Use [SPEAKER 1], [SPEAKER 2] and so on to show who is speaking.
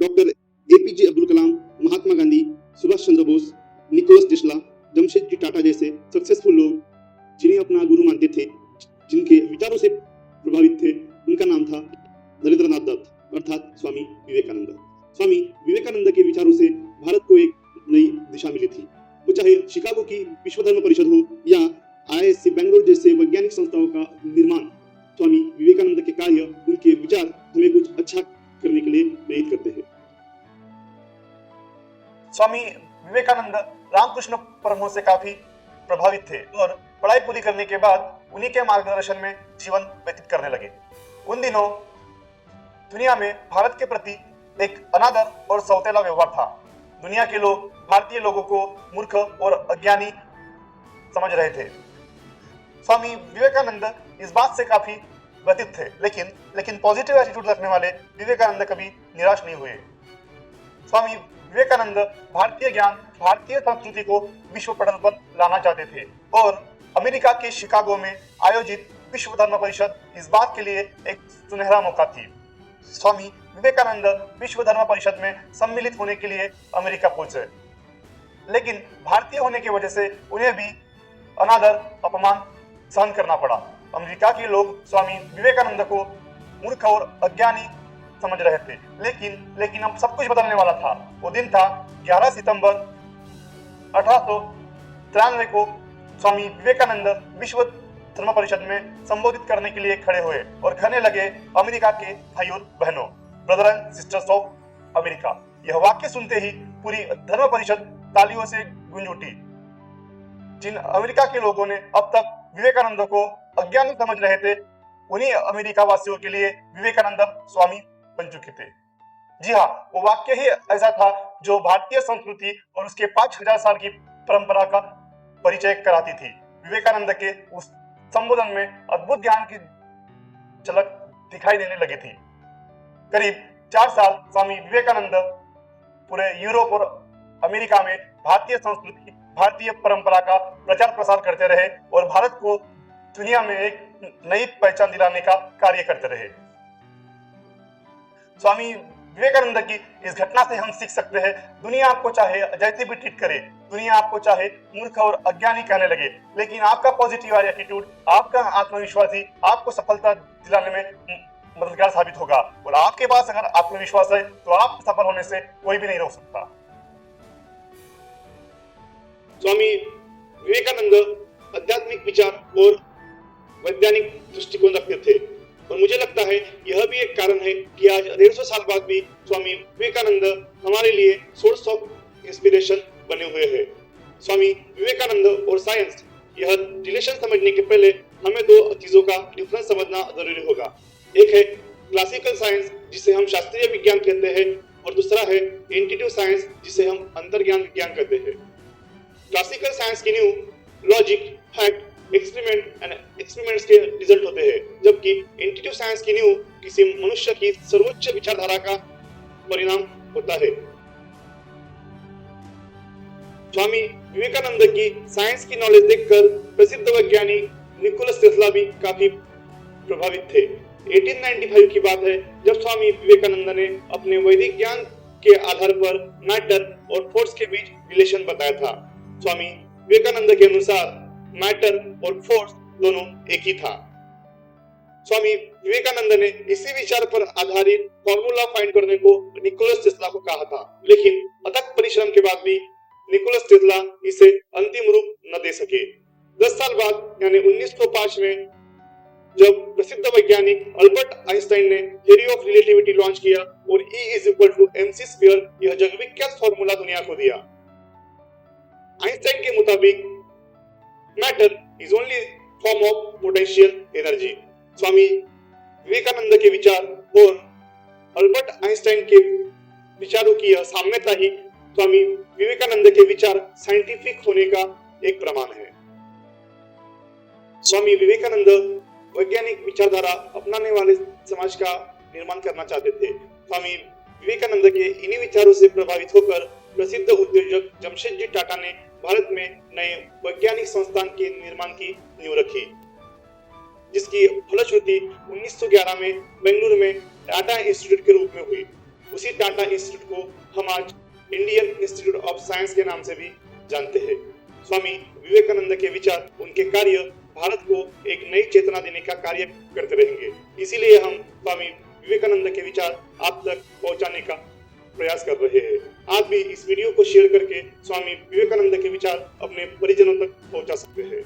[SPEAKER 1] Doctor APJ Abdul Kalam, Mahatma Gandhi, Subhash Chandra Bose, Nicholas Tesla, Jamshedji Tata जैसे successful लोग जिन्हें अपना गुरु मानते थे, जिनके विचारों से प्रभावित थे, उनका नाम था नरेंद्रनाथ दत्त अर्थात स्वामी विवेकानंद। स्वामी विवेकानंद के विचारों से भारत को एक नई दिशा मिली थी। वो चाहे शिकागो की विश्व धर्म परिषद हो या आईआईएससी बेंगलोर जैसे वैज्ञानिक संस्थाओं का निर्माण, स्वामी विवेकानंद के कार्य, उनके विचार हमें कुछ अच्छा करने के लिए प्रेरित करते हैं।
[SPEAKER 2] स्वामी विवेकानंद रामकृष्ण परमहंस से काफी प्रभावित थे और पढ़ाई पूरी करने के बाद उन्हीं के मार्गदर्शन में जीवन व्यतीत करने लगे। उन दिनों दुनिया में भारत के प्रति एक अनादर और सौतेला व्यवहार था। दुनिया के लोग भारतीय लोगों को मूर्ख और अज्ञानी समझ रहे थे। स्वामी विवेकानंद इस बात से काफी व्यथित थे, लेकिन पॉजिटिव एटीट्यूड रखने वाले विवेकानंद कभी निराश नहीं हुए। स्वामी विवेकानंद भारतीय ज्ञान, भारतीय संस्कृति को विश्व पटल पर लाना चाहते थे और अमेरिका के शिकागो में आयोजित विश्व धर्म परिषद इस बात के लिए एक सुनहरा मौका थी। स्वामी विवेकानंद विश्व धर्म परिषद में सम्मिलित होने के लिए अमेरिका पहुंचे, लेकिन भारतीय होने की वजह से उन्हें भी अनादर, अपमान सहन करना पड़ा। अमेरिका के लोग स्वामी विवेकानंद को मूर्ख और अज्ञानी समझ रहे थे, लेकिन अब सब कुछ बदलने वाला था। वो दिन था 11 सितंबर 1893 को स्वामी विवेकानंद विश्व धर्म परिषद में संबोधित करने के लिए खड़े हुए और कहने लगे, अमेरिका के भाइयों बहनों, brother and sisters of America. यह वाक्य सुनते ही पूरी धर्म परिषद तालियों से गूंज उठी। जिन अमेरिका के लोगों ने अब तक विवेकानंद को अज्ञानी समझ रहे थे, उन्हीं अमेरिका वासियों के लिए विवेकानंद स्वामी बन चुके थे। जी हाँ, वो वाक्य ही ऐसा था जो भारतीय संस्कृति और उसके 5000 साल की परंपरा का परिचय कराती थी। विवेकानंद के उस संबोधन में अद्भुत ज्ञान की झलक दिखाई देने लगी थी। करीब 4 साल स्वामी विवेकानंद पूरे यूरोप और अमेरिका में भारतीय संस्कृति, भारतीय परंपरा का प्रचार प्रसार करते रहे और भारत को दुनिया में एक नई पहचान दिलाने का कार्य करते रहे। स्वामी विवेकानंद की इस घटना से हम सीख सकते हैं, दुनिया आपको चाहे जैसे भी ट्रीट करे, दुनिया आपको चाहे मूर्ख और अज्ञानी कहने लगे, लेकिन आपका पॉजिटिव एटीट्यूड, आपका आत्मविश्वास ही आपको सफलता दिलाने में मददगार साबित होगा। और आपके पास अगर आत्मविश्वास है तो आप सफल होने से कोई भी नहीं रोक सकता।
[SPEAKER 1] स्वामी विवेकानंद आध्यात्मिक विचार और वैज्ञानिक दृष्टिकोण रखते थे और मुझे लगता है यह भी एक कारण है कि आज 150 साल बाद भी स्वामी विवेकानंद हमारे लिए सोर्स ऑफ इंस्पिरेशन बने हुए हैं। स्वामी विवेकानंद और साइंस, यह रिलेशन समझने के पहले हमें 2 चीजों का डिफरेंस समझना जरूरी होगा। एक है क्लासिकल साइंस, जिसे हम शास्त्रीय विज्ञान कहते हैं, और दूसरा है इंट्यूटिव साइंस, जिसे हम अंतर्ज्ञान विज्ञान कहते हैं। क्लासिकल साइंस की नींव logic, fact, experiment and experiments के रिजल्ट होते हैं, जबकि इंट्यूटिव साइंस की नींव किसी मनुष्य की सर्वोच्च विचारधारा का परिणाम होता है। स्वामी विवेकानंद की साइंस की नॉलेज देखकर प्रसिद्ध वैज्ञानिक निकोलस टेस्ला भी काफी प्रभावित थे। 1895 की बात है जब स्वामी विवेकानंद ने अपने वैदिक ज्ञान के आधार पर मैटर और फोर्स के बीच रिलेशन बताया था। स्वामी विवेकानंद के अनुसार मैटर और फोर्स दोनों एक ही था। स्वामी विवेकानंद ने इसी विचार पर आधारित फॉर्मूला फाइंड करने को निकोलस टेस्ला को कहा था, लेकिन अथक परिश्रम के बाद भी निकोलस टेस्ला इसे अंतिम रूप न दे सके। 10 साल बाद यानी 1905 में जब प्रसिद्ध वैज्ञानिक अल्बर्ट आइंस्टाइन ने थ्योरी ऑफ रिलेटिविटी लॉन्च किया और E=mc², यह जगविख्यात फॉर्मूला दुनिया को दिया। आइंस्टाइन के मुताबिक matter is only form of potential energy. Swami Vivekananda के विचार और अल्बर्ट आइंस्टाइन के विचारों की यह साम्यता ही स्वामी विवेकानंद के विचार साइंटिफिक होने का एक प्रमाण है। स्वामी विवेकानंद वैज्ञानिक विचारधारा अपनाने वाले समाज का निर्माण करना चाहते थे। स्वामी विवेकानंद के इन्हीं विचारों से प्रभावित होकर प्रसिद्ध उद्योजक जमशेदजी टाटा ने भारत में नए वैज्ञानिक संस्थान के निर्माण की नींव रखी, जिसकी फलश्रुति 1911 में बेंगलुरु में टाटा इंस्टीट्यूट के रूप में हुई। उसी टाटा इंस्टीट्यूट को हम आज इंडियन इंस्टीट्यूट ऑफ साइंस के नाम से भी जानते हैं। स्वामी विवेकानंद के विचार, उनके कार्य भारत को एक नई चेतना देने का कार्य करते रहेंगे। इसीलिए हम स्वामी विवेकानंद के विचार आप तक पहुंचाने का प्रयास कर रहे हैं। आप भी इस वीडियो को शेयर करके स्वामी विवेकानंद के विचार अपने परिजनों तक पहुंचा सकते हैं।